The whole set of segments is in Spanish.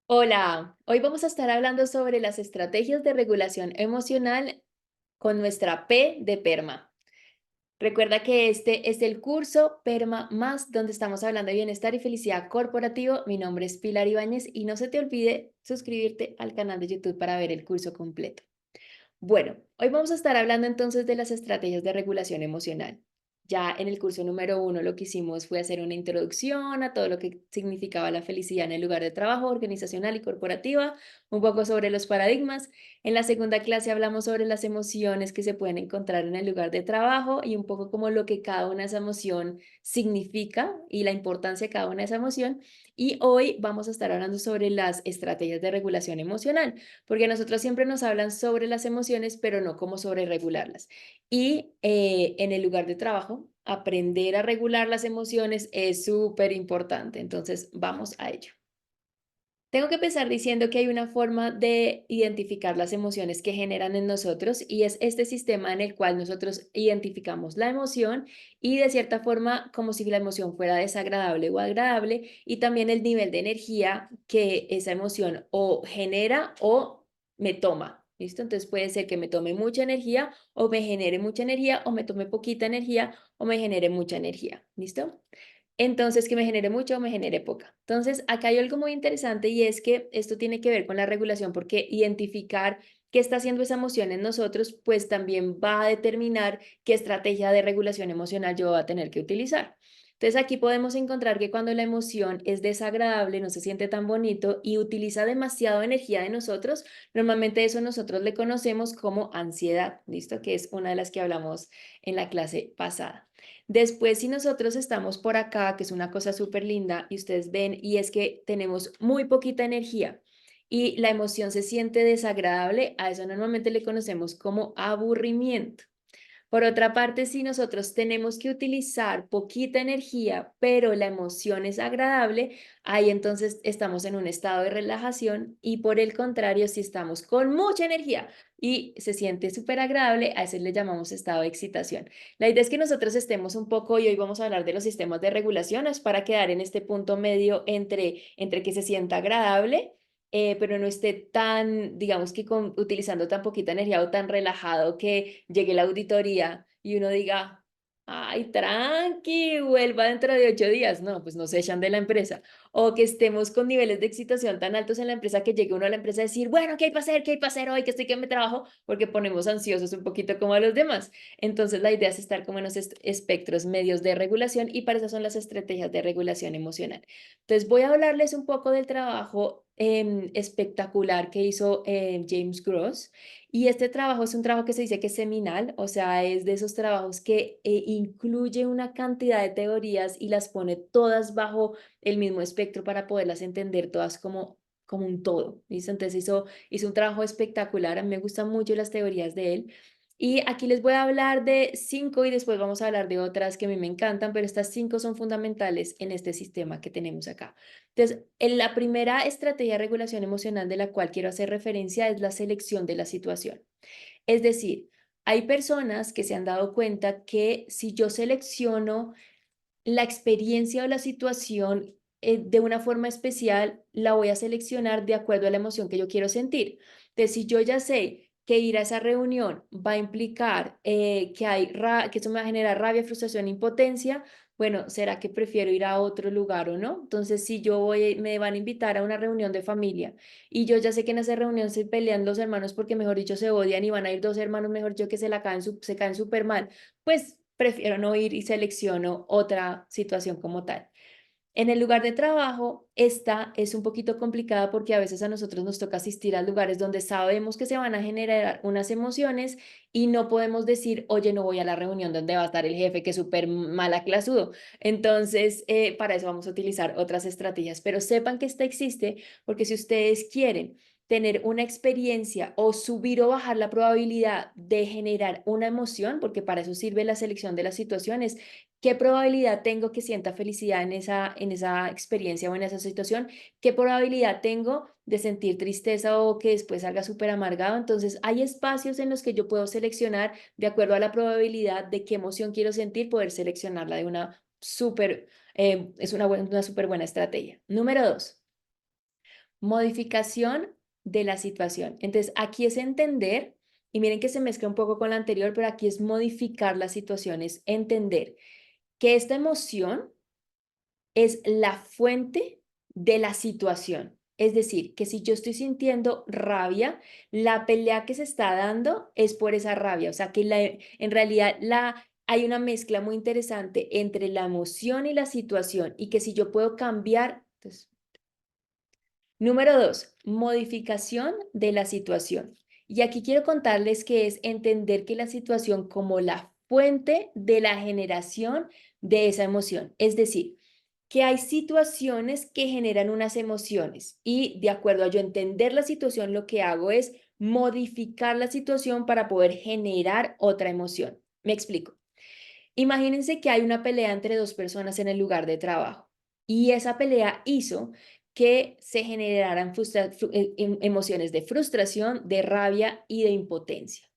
Hola, hoy vamos a estar hablando sobre las estrategias de regulación emocional con nuestra P de PERMA. Recuerda que este es el curso PERMA Más, donde estamos hablando de bienestar y felicidad corporativo. Mi nombre es Pilar Ibáñez y no se te olvide suscribirte al canal de YouTube para ver el curso completo. Bueno, hoy vamos a estar hablando entonces de las estrategias de regulación emocional. Ya en el curso número 1 lo que hicimos fue hacer una introducción a todo lo que significaba la felicidad en el lugar de trabajo, organizacional y corporativa, un poco sobre los paradigmas. En la segunda clase hablamos sobre las emociones que se pueden encontrar en el lugar de trabajo y un poco como lo que cada una de esa emoción significa y la importancia de cada una de esa emoción. Y hoy vamos a estar hablando sobre las estrategias de regulación emocional. Porque nosotros siempre nos hablan sobre las emociones, pero no cómo sobre regularlas. Y en el lugar de trabajo, aprender a regular las emociones es súper importante. Entonces, vamos a ello. Tengo que empezar diciendo que hay una forma de identificar las emociones que generan en nosotros y es este sistema en el cual nosotros identificamos la emoción y de cierta forma como si la emoción fuera desagradable o agradable y también el nivel de energía que esa emoción o genera o me toma. ¿Listo? Entonces puede ser que me tome mucha energía o me genere mucha energía o me tome poquita energía o me genere mucha energía. ¿Listo? Entonces, que me genere mucho o me genere poca. Entonces, acá hay algo muy interesante y es que esto tiene que ver con la regulación, porque identificar qué está haciendo esa emoción en nosotros, pues también va a determinar qué estrategia de regulación emocional yo voy a tener que utilizar. Entonces, aquí podemos encontrar que cuando la emoción es desagradable, no se siente tan bonito y utiliza demasiado energía de nosotros, normalmente eso nosotros le conocemos como ansiedad, ¿listo? Que es una de las que hablamos en la clase pasada. Después, si nosotros estamos por acá, que es una cosa súper linda, y ustedes ven, y es que tenemos muy poquita energía y la emoción se siente desagradable, a eso normalmente le conocemos como aburrimiento. Por otra parte, si nosotros tenemos que utilizar poquita energía, pero la emoción es agradable, ahí entonces estamos en un estado de relajación y por el contrario, si estamos con mucha energía y se siente súper agradable, a ese le llamamos estado de excitación. La idea es que nosotros estemos un poco, y hoy vamos a hablar de los sistemas de regulación, es para quedar en este punto medio entre que se sienta agradable pero no esté tan, digamos que utilizando tan poquita energía o tan relajado que llegue la auditoría y uno diga, ay, tranqui, vuelva dentro de 8 días. No, pues nos echan de la empresa. O que estemos con niveles de excitación tan altos en la empresa que llegue uno a la empresa a decir, bueno, ¿qué hay para hacer? ¿Qué hay para hacer hoy? Que estoy que me trabajo, porque ponemos ansiosos un poquito como a los demás. Entonces, la idea es estar como en los espectros medios de regulación y para eso son las estrategias de regulación emocional. Entonces, voy a hablarles un poco del trabajo espectacular que hizo James Gross. Y este trabajo es un trabajo que se dice que es seminal, o sea, es de esos trabajos que incluye una cantidad de teorías y las pone todas bajo el mismo espectro para poderlas entender todas como un todo. ¿Listo? Entonces hizo un trabajo espectacular. A mí me gustan mucho las teorías de él. Y aquí les voy a hablar de 5 y después vamos a hablar de otras que a mí me encantan, pero estas 5 son fundamentales en este sistema que tenemos acá. Entonces, en la primera estrategia de regulación emocional de la cual quiero hacer referencia es la selección de la situación. Es decir, hay personas que se han dado cuenta que si yo selecciono la experiencia o la situación de una forma especial, la voy a seleccionar de acuerdo a la emoción que yo quiero sentir. Entonces, si yo ya sé que ir a esa reunión va a implicar que eso me va a generar rabia, frustración, impotencia, bueno, ¿será que prefiero ir a otro lugar o no? Entonces, si yo voy, me van a invitar a una reunión de familia y yo ya sé que en esa reunión se pelean los hermanos porque, mejor dicho, se odian y van a ir dos hermanos, mejor dicho, que se caen súper mal, pues prefiero no ir y selecciono otra situación como tal. En el lugar de trabajo, esta es un poquito complicada porque a veces a nosotros nos toca asistir a lugares donde sabemos que se van a generar unas emociones y no podemos decir, oye, no voy a la reunión donde va a estar el jefe que es súper mala clasudo. Entonces, para eso vamos a utilizar otras estrategias, pero sepan que esta existe porque si ustedes quieren tener una experiencia o subir o bajar la probabilidad de generar una emoción, porque para eso sirve la selección de las situaciones. ¿Qué probabilidad tengo que sienta felicidad en esa experiencia o en esa situación? ¿Qué probabilidad tengo de sentir tristeza o que después salga súper amargado? Entonces, hay espacios en los que yo puedo seleccionar de acuerdo a la probabilidad de qué emoción quiero sentir, poder seleccionarla de es una súper buena estrategia. Número 2. Modificación de la situación. Entonces, aquí es entender, y miren que se mezcla un poco con la anterior, pero aquí es modificar la situación, es entender que esta emoción es la fuente de la situación. Es decir, que si yo estoy sintiendo rabia, la pelea que se está dando es por esa rabia. O sea, que en realidad hay una mezcla muy interesante entre la emoción y la situación y que si yo puedo cambiar, entonces, número 2, modificación de la situación. Y aquí quiero contarles que es entender que la situación como la fuente de la generación de esa emoción. Es decir, que hay situaciones que generan unas emociones y de acuerdo a yo entender la situación, lo que hago es modificar la situación para poder generar otra emoción. Me explico. Imagínense que hay una pelea entre dos personas en el lugar de trabajo y esa pelea hizo que se generaran emociones de frustración, de rabia y de impotencia.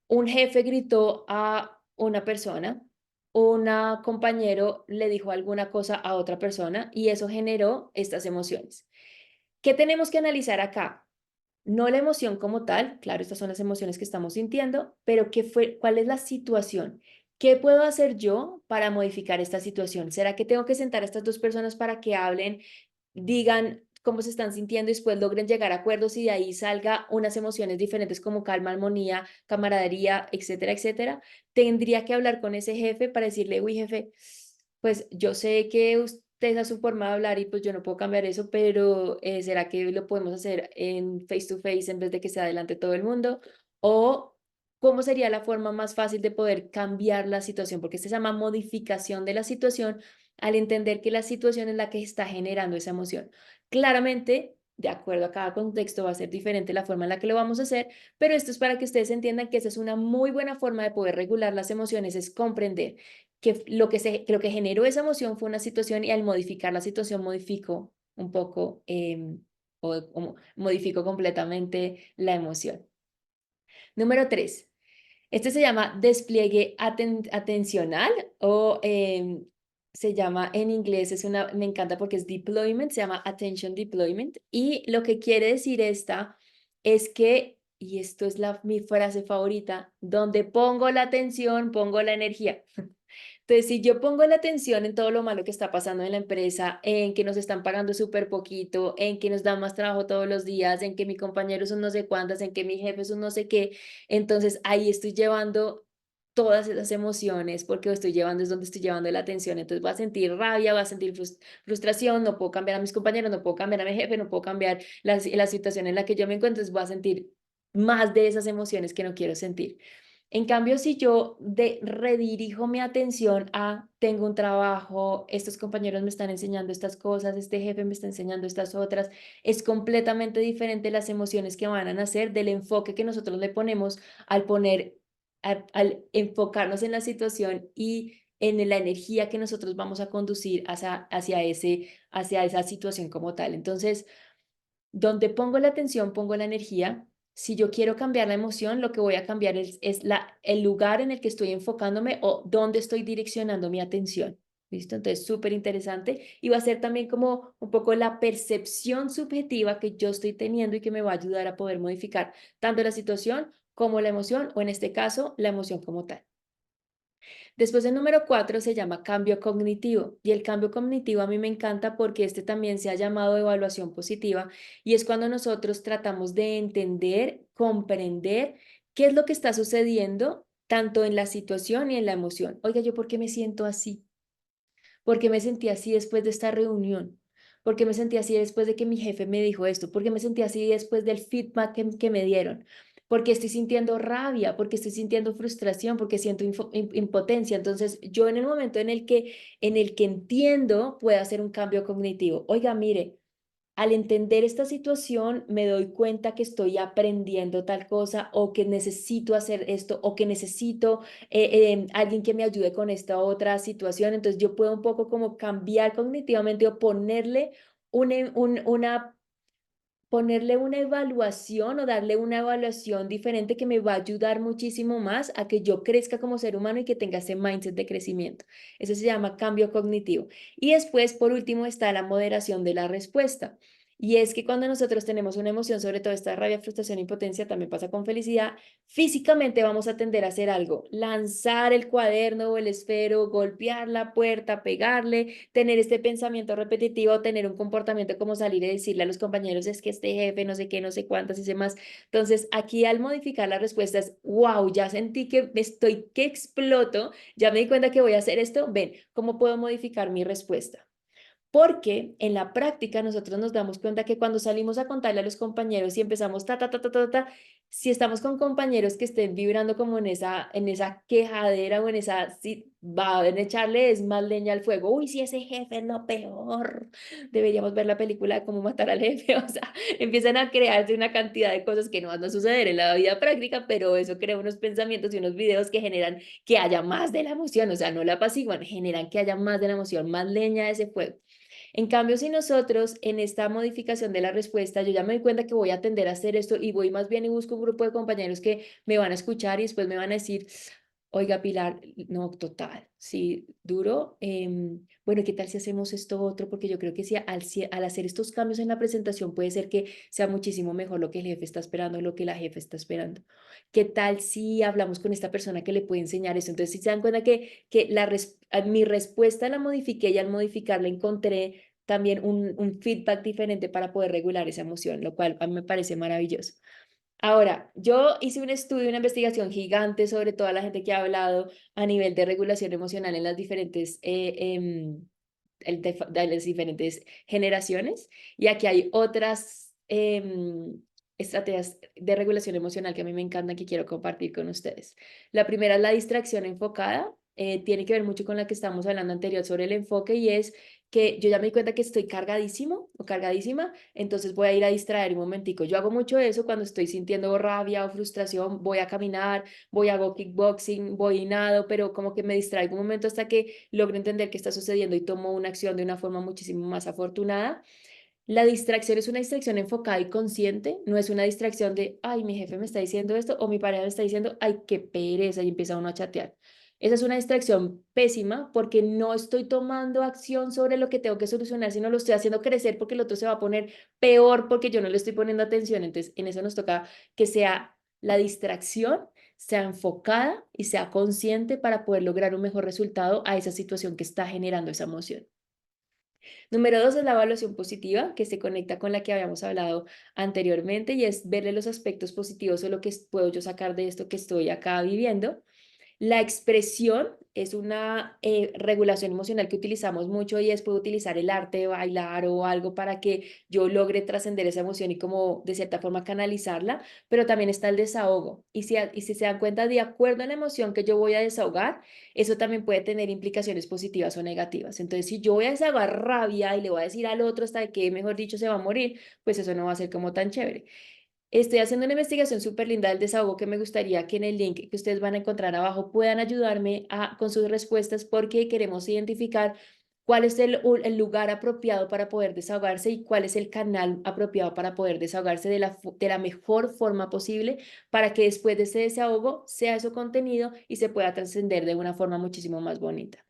Un jefe gritó a una persona, un compañero le dijo alguna cosa a otra persona y eso generó estas emociones. ¿Qué tenemos que analizar acá? No la emoción como tal, claro, estas son las emociones que estamos sintiendo, pero ¿cuál es la situación? ¿Qué puedo hacer yo para modificar esta situación? ¿Será que tengo que sentar a estas dos personas para que hablen, digan cómo se están sintiendo y después logren llegar a acuerdos y de ahí salga unas emociones diferentes como calma, armonía, camaradería, etcétera, etcétera? Tendría que hablar con ese jefe para decirle, uy, jefe, pues yo sé que usted es su forma de hablar y pues yo no puedo cambiar eso, pero ¿será que lo podemos hacer en face to face en vez de que sea delante de todo el mundo? ¿O cómo sería la forma más fácil de poder cambiar la situación? Porque esto se llama modificación de la situación al entender que la situación es la que está generando esa emoción. Claramente, de acuerdo a cada contexto, va a ser diferente la forma en la que lo vamos a hacer, pero esto es para que ustedes entiendan que esa es una muy buena forma de poder regular las emociones, es comprender que lo que generó esa emoción fue una situación y al modificar la situación modifico un poco o modifico completamente la emoción. Número 3. Este se llama despliegue atencional o se llama en inglés, me encanta porque es deployment, se llama attention deployment. Y lo que quiere decir esta es que, y esto es mi frase favorita, donde pongo la atención, pongo la energía. Entonces, si yo pongo la atención en todo lo malo que está pasando en la empresa, en que nos están pagando súper poquito, en que nos dan más trabajo todos los días, en que mi compañero son no sé cuántas, en que mi jefe son no sé qué, entonces ahí estoy llevando todas esas emociones porque estoy llevando, es donde estoy llevando la atención. Entonces voy a sentir rabia, voy a sentir frustración, no puedo cambiar a mis compañeros, no puedo cambiar a mi jefe, no puedo cambiar la situación en la que yo me encuentro, entonces voy a sentir más de esas emociones que no quiero sentir. En cambio, si yo redirijo mi atención a, tengo un trabajo, estos compañeros me están enseñando estas cosas, este jefe me está enseñando estas otras, es completamente diferente las emociones que van a nacer del enfoque que nosotros le ponemos al al enfocarnos en la situación y en la energía que nosotros vamos a conducir hacia esa situación como tal. Entonces, donde pongo la atención, pongo la energía. Si yo quiero cambiar la emoción, lo que voy a cambiar el lugar en el que estoy enfocándome o dónde estoy direccionando mi atención. ¿Listo? Entonces, súper interesante. Y va a ser también como un poco la percepción subjetiva que yo estoy teniendo y que me va a ayudar a poder modificar tanto la situación como la emoción, o en este caso, la emoción como tal. Después el número 4 se llama cambio cognitivo y el cambio cognitivo a mí me encanta porque este también se ha llamado evaluación positiva y es cuando nosotros tratamos de entender, comprender qué es lo que está sucediendo tanto en la situación y en la emoción. Oiga, ¿yo por qué me siento así? ¿Por qué me sentí así después de esta reunión? ¿Por qué me sentí así después de que mi jefe me dijo esto? ¿Por qué me sentí así después del feedback que me dieron? Porque estoy sintiendo rabia, porque estoy sintiendo frustración, porque siento impotencia. Entonces, yo en el momento en el que entiendo, puedo hacer un cambio cognitivo. Oiga, mire, al entender esta situación, me doy cuenta que estoy aprendiendo tal cosa o que necesito hacer esto o que necesito alguien que me ayude con esta otra situación. Entonces yo puedo un poco como cambiar cognitivamente o ponerle una evaluación o darle una evaluación diferente que me va a ayudar muchísimo más a que yo crezca como ser humano y que tenga ese mindset de crecimiento. Eso se llama cambio cognitivo. Y después, por último, está la moderación de la respuesta. Y es que cuando nosotros tenemos una emoción, sobre todo esta rabia, frustración, impotencia, también pasa con felicidad, físicamente vamos a tender a hacer algo, lanzar el cuaderno o el esfero, golpear la puerta, pegarle, tener este pensamiento repetitivo, tener un comportamiento como salir y decirle a los compañeros, es que este jefe, no sé qué, no sé cuántas y demás. Entonces, aquí al modificar las respuestas, wow, ya sentí que me estoy, que exploto, ya me di cuenta que voy a hacer esto, ven, ¿cómo puedo modificar mi respuesta? Porque en la práctica nosotros nos damos cuenta que cuando salimos a contarle a los compañeros y empezamos ta, ta, ta, ta, ta, ta, si estamos con compañeros que estén vibrando como en esa quejadera o en esa, si van a echarle es más leña al fuego, uy, si ese jefe es lo peor, deberíamos ver la película de cómo matar al jefe, o sea, empiezan a crearse una cantidad de cosas que no van a suceder en la vida práctica, pero eso crea unos pensamientos y unos videos que generan que haya más de la emoción, o sea, no la apaciguan, generan que haya más de la emoción, más leña a ese fuego. En cambio, si nosotros en esta modificación de la respuesta, yo ya me doy cuenta que voy a tender a hacer esto y voy más bien y busco un grupo de compañeros que me van a escuchar y después me van a decir, oiga, Pilar, no, total, sí, duro. Bueno, ¿qué tal si hacemos esto otro? Porque yo creo que si al hacer estos cambios en la presentación puede ser que sea muchísimo mejor lo que el jefe está esperando, lo que la jefe está esperando. ¿Qué tal si hablamos con esta persona que le puede enseñar eso? Entonces, si se dan cuenta que mi respuesta la modifiqué y al modificarla encontré también un feedback diferente para poder regular esa emoción, lo cual a mí me parece maravilloso. Ahora, yo hice un estudio, una investigación gigante sobre toda la gente que ha hablado a nivel de regulación emocional en las diferentes, de las diferentes generaciones. Y aquí hay otras estrategias de regulación emocional que a mí me encantan que quiero compartir con ustedes. La primera es la distracción enfocada. Tiene que ver mucho con la que estamos hablando anterior sobre el enfoque y es que yo ya me di cuenta que estoy cargadísimo o cargadísima, entonces voy a ir a distraer un momentico. Yo hago mucho eso cuando estoy sintiendo rabia o frustración, voy a caminar, voy a hago kickboxing, voy y nado, pero como que me distraigo un momento hasta que logro entender qué está sucediendo y tomo una acción de una forma muchísimo más afortunada. La distracción es una distracción enfocada y consciente, no es una distracción de, ay, mi jefe me está diciendo esto o mi pareja me está diciendo, ay, qué pereza y empieza uno a chatear. Esa es una distracción pésima porque no estoy tomando acción sobre lo que tengo que solucionar, sino lo estoy haciendo crecer porque el otro se va a poner peor porque yo no le estoy poniendo atención. Entonces, en eso nos toca que sea la distracción, sea enfocada y sea consciente para poder lograr un mejor resultado a esa situación que está generando esa emoción. Número dos es la evaluación positiva, que se conecta con la que habíamos hablado anteriormente y es verle los aspectos positivos o lo que puedo yo sacar de esto que estoy acá viviendo. La expresión es una regulación emocional que utilizamos mucho y es puedo utilizar el arte, bailar o algo para que yo logre trascender esa emoción y como de cierta forma canalizarla, pero también está el desahogo. Y si se dan cuenta, de acuerdo a la emoción que yo voy a desahogar, eso también puede tener implicaciones positivas o negativas. Entonces, si yo voy a desahogar rabia y le voy a decir al otro hasta que, mejor dicho, se va a morir, pues eso no va a ser como tan chévere. Estoy haciendo una investigación súper linda del desahogo que me gustaría que en el link que ustedes van a encontrar abajo puedan ayudarme con sus respuestas porque queremos identificar cuál es el lugar apropiado para poder desahogarse y cuál es el canal apropiado para poder desahogarse de la mejor forma posible para que después de ese desahogo sea su contenido y se pueda trascender de una forma muchísimo más bonita.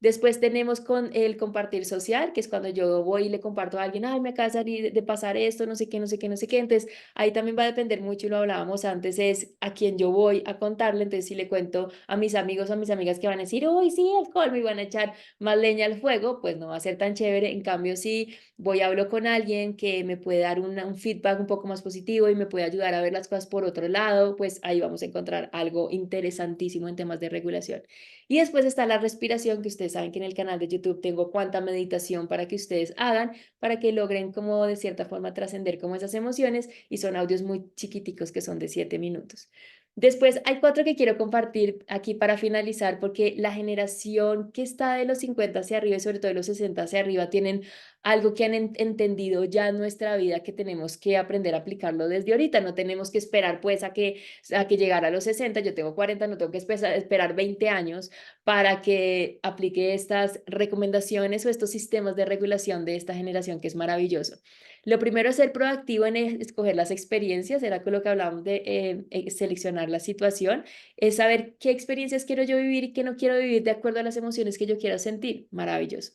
Después tenemos con el compartir social, que es cuando yo voy y le comparto a alguien, ay, me acaba de salir de pasar esto, no sé qué, no sé qué, no sé qué. Entonces, ahí también va a depender mucho, y lo hablábamos antes, es a quién yo voy a contarle. Entonces, si le cuento a mis amigos o a mis amigas que van a decir, uy, sí, alcohol, me van a echar más leña al fuego, pues no va a ser tan chévere. En cambio, si voy a hablo con alguien que me puede dar un feedback un poco más positivo y me puede ayudar a ver las cosas por otro lado, pues ahí vamos a encontrar algo interesantísimo en temas de regulación. Y después está la respiración, que ustedes saben que en el canal de YouTube tengo cuánta meditación para que ustedes hagan, para que logren como de cierta forma trascender como esas emociones y son audios muy chiquiticos que son de 7 minutos. Después hay cuatro que quiero compartir aquí para finalizar porque la generación que está de los 50 hacia arriba y sobre todo de los 60 hacia arriba tienen algo que han entendido ya en nuestra vida que tenemos que aprender a aplicarlo desde ahorita. No tenemos que esperar pues a que llegara a los 60. Yo tengo 40, no tengo que esperar 20 años para que aplique estas recomendaciones o estos sistemas de regulación de esta generación que es maravilloso. Lo primero es ser proactivo en escoger las experiencias, era con lo que hablábamos de seleccionar la situación, es saber qué experiencias quiero yo vivir y qué no quiero vivir de acuerdo a las emociones que yo quiero sentir. Maravilloso.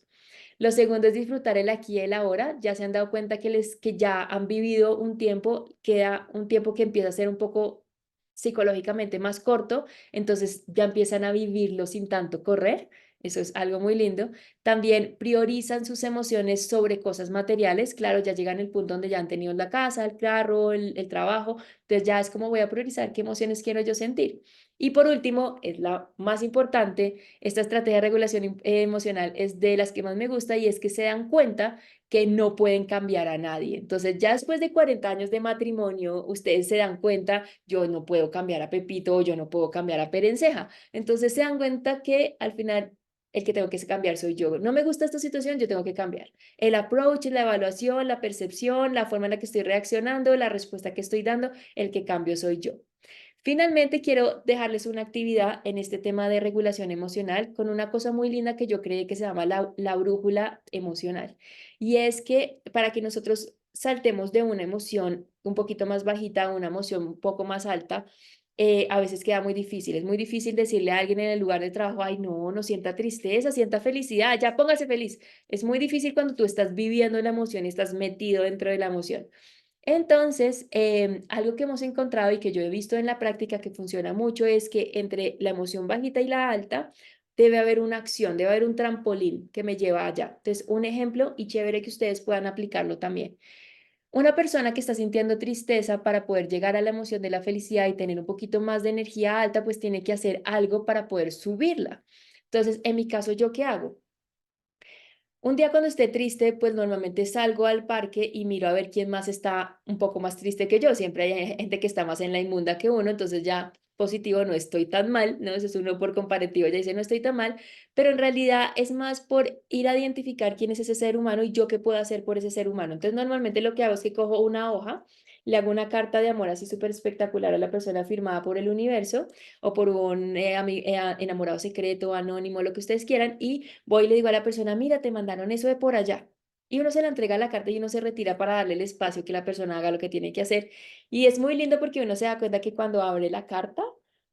Lo segundo es disfrutar el aquí y el ahora. Ya se han dado cuenta que ya han vivido un tiempo, queda un tiempo que empieza a ser un poco psicológicamente más corto, entonces ya empiezan a vivirlo sin tanto correr. Eso es algo muy lindo. También priorizan sus emociones sobre cosas materiales. Claro, ya llegan al punto donde ya han tenido la casa, el carro, el trabajo. Entonces ya es como voy a priorizar qué emociones quiero yo sentir. Y por último, es la más importante, esta estrategia de regulación emocional es de las que más me gusta y es que se dan cuenta que no pueden cambiar a nadie. Entonces, ya después de 40 años de matrimonio, ustedes se dan cuenta, yo no puedo cambiar a Pepito o yo no puedo cambiar a Perenceja. Entonces, se dan cuenta que al final el que tengo que cambiar soy yo. No me gusta esta situación, yo tengo que cambiar. El approach, la evaluación, la percepción, la forma en la que estoy reaccionando, la respuesta que estoy dando, el que cambio soy yo. Finalmente, quiero dejarles una actividad en este tema de regulación emocional con una cosa muy linda que yo creé que se llama la brújula emocional. Y es que para que nosotros saltemos de una emoción un poquito más bajita a una emoción un poco más alta, a veces queda muy difícil. Es muy difícil decirle a alguien en el lugar de trabajo, ay, no, no sienta tristeza, sienta felicidad, ya póngase feliz. Es muy difícil cuando tú estás viviendo la emoción y estás metido dentro de la emoción. Entonces, algo que hemos encontrado y que yo he visto en la práctica que funciona mucho es que entre la emoción bajita y la alta debe haber una acción, debe haber un trampolín que me lleva allá. Entonces, un ejemplo y chévere que ustedes puedan aplicarlo también. Una persona que está sintiendo tristeza para poder llegar a la emoción de la felicidad y tener un poquito más de energía alta, pues tiene que hacer algo para poder subirla. Entonces, en mi caso, ¿yo qué hago? Un día cuando esté triste, pues normalmente salgo al parque y miro a ver quién más está un poco más triste que yo. Siempre hay gente que está más en la inmunda que uno, entonces ya positivo, no estoy tan mal, ¿no? Eso es uno por comparativo, ya dice no estoy tan mal, pero en realidad es más por ir a identificar quién es ese ser humano y yo qué puedo hacer por ese ser humano. Entonces normalmente lo que hago es que cojo una hoja, le hago una carta de amor así súper espectacular a la persona firmada por el universo o por un enamorado secreto, anónimo, lo que ustedes quieran, y voy y le digo a la persona, mira, te mandaron eso de por allá. Y uno se la entrega a la carta y uno se retira para darle el espacio que la persona haga lo que tiene que hacer. Y es muy lindo porque uno se da cuenta que cuando abre la carta,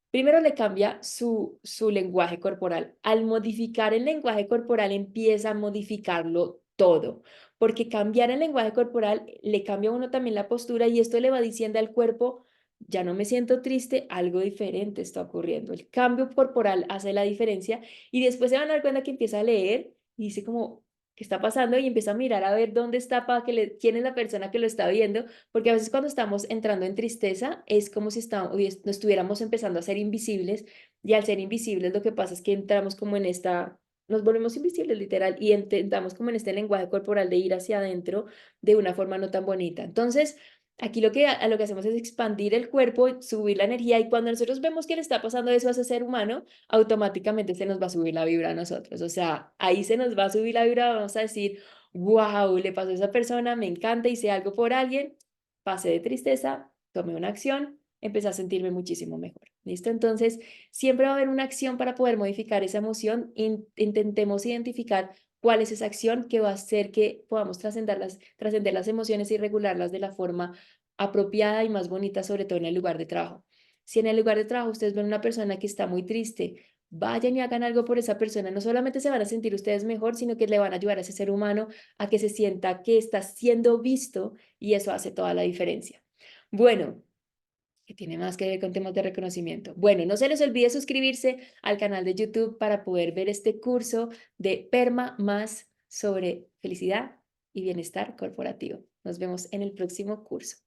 primero le cambia su lenguaje corporal. Al modificar el lenguaje corporal empieza a modificarlo todo, porque cambiar el lenguaje corporal le cambia a uno también la postura y esto le va diciendo al cuerpo, ya no me siento triste, algo diferente está ocurriendo. El cambio corporal hace la diferencia y después se van a dar cuenta que empieza a leer y dice como, ¿qué está pasando? Y empieza a mirar a ver dónde está, quién es la persona que lo está viendo, porque a veces cuando estamos entrando en tristeza es como si no estuviéramos empezando a ser invisibles y al ser invisibles lo que pasa es que entramos como en esta, nos volvemos invisibles literal y entramos como en este lenguaje corporal de ir hacia adentro de una forma no tan bonita. Entonces, aquí lo que hacemos es expandir el cuerpo, subir la energía y cuando nosotros vemos que le está pasando eso a ese ser humano, automáticamente se nos va a subir la vibra a nosotros. O sea, ahí se nos va a subir la vibra, vamos a decir, wow, le pasó a esa persona, me encanta, hice algo por alguien, pasé de tristeza, tomé una acción, empecé a sentirme muchísimo mejor. ¿Listo? Entonces, siempre va a haber una acción para poder modificar esa emoción. Intentemos identificar cuál es esa acción que va a hacer que podamos trascender las emociones y regularlas de la forma apropiada y más bonita, sobre todo en el lugar de trabajo. Si en el lugar de trabajo ustedes ven una persona que está muy triste, vayan y hagan algo por esa persona. No solamente se van a sentir ustedes mejor, sino que le van a ayudar a ese ser humano a que se sienta que está siendo visto y eso hace toda la diferencia. Bueno, que tiene más que ver con temas de reconocimiento. Bueno, no se les olvide suscribirse al canal de YouTube para poder ver este curso de Perma más sobre felicidad y bienestar corporativo. Nos vemos en el próximo curso.